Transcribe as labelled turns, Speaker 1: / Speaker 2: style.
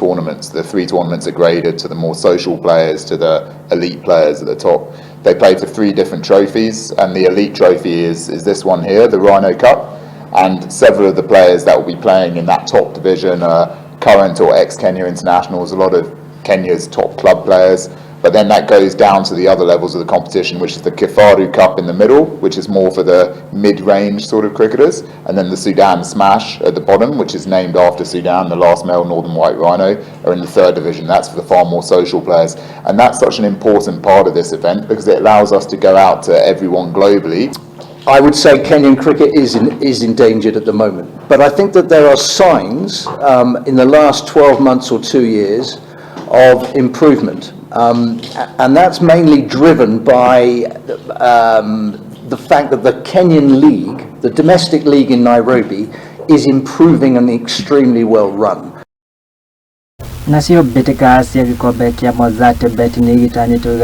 Speaker 1: tournaments. The 3 tournaments are graded to the more social players, to the elite players at the top. They play for 3 different trophies, and the elite trophy is this one here, the Rhino Cup. And several of the players that will be playing in that top division are current or ex-Kenya internationals, a lot of Kenya's top club players. But then that goes down to the other levels of the competition, which is the Kifaru Cup in the middle, which is more for the mid-range sort of cricketers, and then the Sudan Smash at the bottom, which is named after Sudan, the last male northern white rhino, are in the 3rd division. That's for the far more social players. And that's such an important part of this event because it allows us to go out to everyone globally.
Speaker 2: I would say Kenyan cricket is endangered at the moment, but I think that there are signs in the last 12 months or 2 years of improvement. And that's mainly driven by the fact that the Kenyan league, the domestic league in Nairobi, is improving and extremely well run.
Speaker 3: Nasio Mbitika Cia Rhino Cup ya Mozate bet ni gitani to